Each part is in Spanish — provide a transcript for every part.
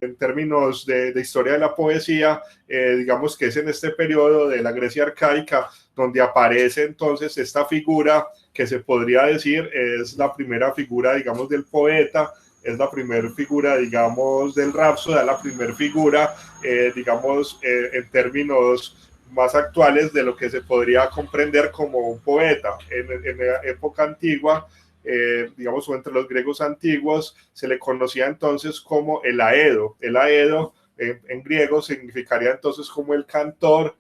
en términos de historia de la poesía, digamos que es en este periodo de la Grecia arcaica donde aparece entonces esta figura que se podría decir es la primera figura, digamos, del poeta, es la primera figura, digamos, del rapsoda, la primera figura, digamos, en términos más actuales de lo que se podría comprender como un poeta. En la época antigua, digamos, o entre los griegos antiguos, se le conocía entonces como el aedo. El aedo en griego significaría entonces como el cantor,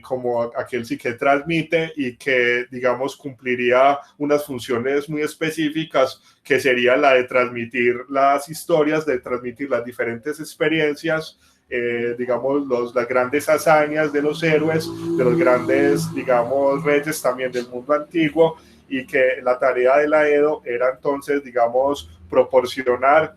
como aquel sí que transmite y que, digamos, cumpliría unas funciones muy específicas, que sería la de transmitir las historias, de transmitir las diferentes experiencias, digamos, las grandes hazañas de los héroes, de los grandes, digamos, reyes también del mundo antiguo, y que la tarea de la Edo era entonces, digamos, proporcionar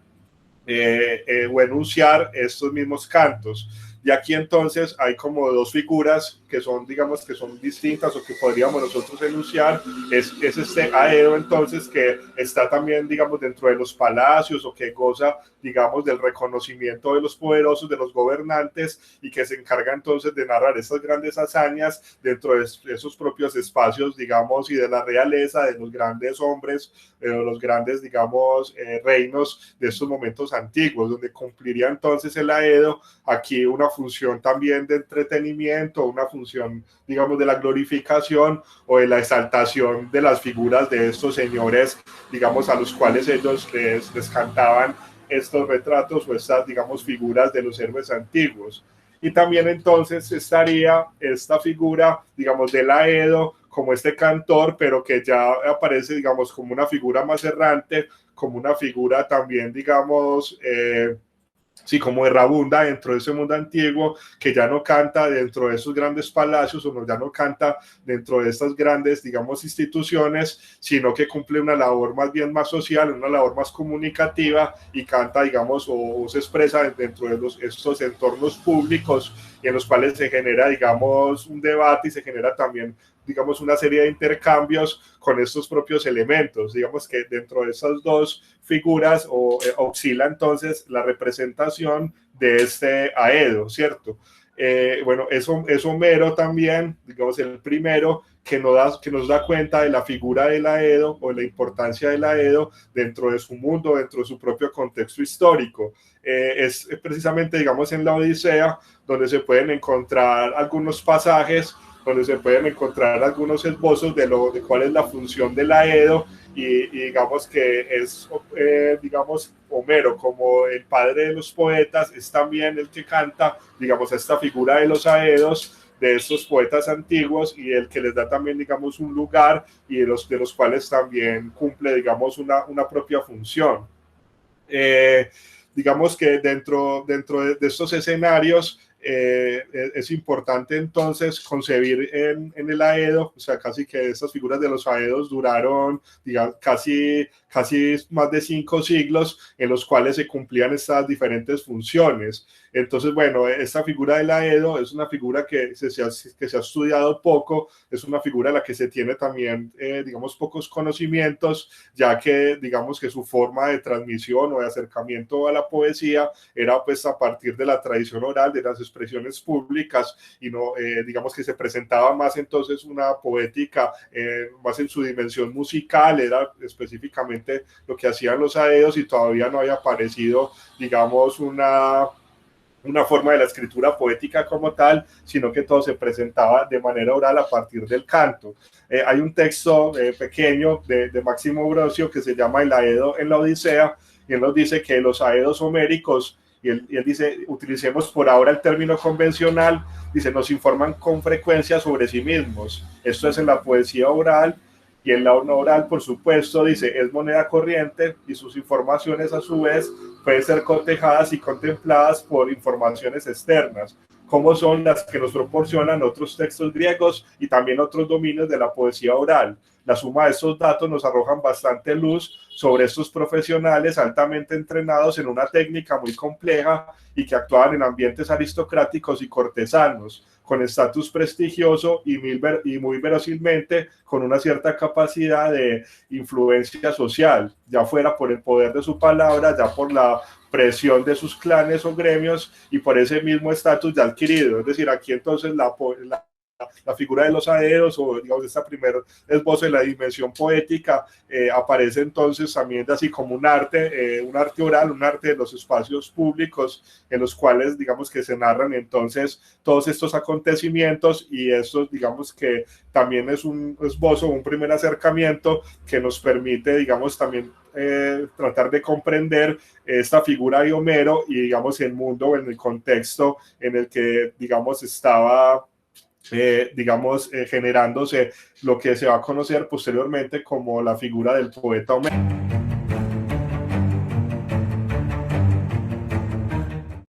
o enunciar estos mismos cantos. Y aquí entonces hay como dos figuras que son, digamos, que son distintas o que podríamos nosotros enunciar. Es este Aedo entonces que está también, digamos, dentro de los palacios o que goza, digamos, del reconocimiento de los poderosos, de los gobernantes, y que se encarga entonces de narrar estas grandes hazañas dentro de esos propios espacios, digamos, y de la realeza, de los grandes hombres, de los grandes, digamos, reinos de estos momentos antiguos, donde cumpliría entonces el Aedo aquí una función también de entretenimiento, una función, digamos, de la glorificación o de la exaltación de las figuras de estos señores, digamos, a los cuales ellos les cantaban estos retratos o estas, digamos, figuras de los héroes antiguos. Y también entonces estaría esta figura, digamos, del Aedo como este cantor, pero que ya aparece, digamos, como una figura más errante, como una figura también, digamos, sí, como errabunda dentro de ese mundo antiguo, que ya no canta dentro de esos grandes palacios, o ya no canta dentro de estas grandes, digamos, instituciones, sino que cumple una labor más bien más social, una labor más comunicativa, y canta, digamos, o se expresa dentro de estos entornos públicos, y en los cuales se genera, digamos, un debate, y se genera también, digamos, una serie de intercambios con estos propios elementos. Digamos que dentro de esas dos figuras oscila entonces la representación de este Aedo, ¿cierto? Bueno, es Homero también, digamos, el primero que nos da cuenta de la figura del Aedo o de la importancia del Aedo dentro de su mundo, dentro de su propio contexto histórico. Es precisamente, digamos, en la Odisea, donde se pueden encontrar algunos pasajes, donde se pueden encontrar algunos esbozos de cuál es la función del Aedo, y digamos que es, digamos, Homero, como el padre de los poetas, es también el que canta, digamos, a esta figura de los Aedos, de estos poetas antiguos, y el que les da también, digamos, un lugar, y de los cuales también cumple, digamos, una propia función. Digamos que dentro de estos escenarios, es importante entonces concebir en el Aedo, o sea, casi que estas figuras de los Aedos duraron, digamos, casi más de 5 siglos, en los cuales se cumplían estas diferentes funciones. Entonces, bueno, esta figura del Aedo es una figura que se ha estudiado poco, es una figura de la que se tiene también, digamos, pocos conocimientos, ya que, digamos, que su forma de transmisión o de acercamiento a la poesía era, pues, a partir de la tradición oral, de las expresiones públicas, y no, digamos, que se presentaba más entonces una poética más en su dimensión musical, era específicamente lo que hacían los Aedos, y todavía no había aparecido, digamos, una forma de la escritura poética como tal, sino que todo se presentaba de manera oral a partir del canto. Hay un texto pequeño de Máximo Ambrosio que se llama El Aedo en la Odisea, y él nos dice que los Aedos homéricos, y él dice, utilicemos por ahora el término convencional, dice, nos informan con frecuencia sobre sí mismos. Esto es en la poesía oral, y en la no oral, por supuesto, dice, es moneda corriente, y sus informaciones a su vez pueden ser cotejadas y contempladas por informaciones externas, como son las que nos proporcionan otros textos griegos y también otros dominios de la poesía oral. La suma de estos datos nos arrojan bastante luz sobre estos profesionales altamente entrenados en una técnica muy compleja y que actuaban en ambientes aristocráticos y cortesanos, con estatus prestigioso y muy verosimilmente con una cierta capacidad de influencia social, ya fuera por el poder de su palabra, ya por la presión de sus clanes o gremios y por ese mismo estatus ya adquirido. Es decir, aquí entonces la figura de los aedos o digamos esta primer esbozo de la dimensión poética aparece entonces también así como un arte oral, un arte de los espacios públicos en los cuales digamos que se narran entonces todos estos acontecimientos y estos digamos que también es un esbozo, un primer acercamiento que nos permite digamos también tratar de comprender esta figura de Homero y digamos el mundo en el contexto en el que digamos estaba generándose lo que se va a conocer posteriormente como la figura del poeta Homero.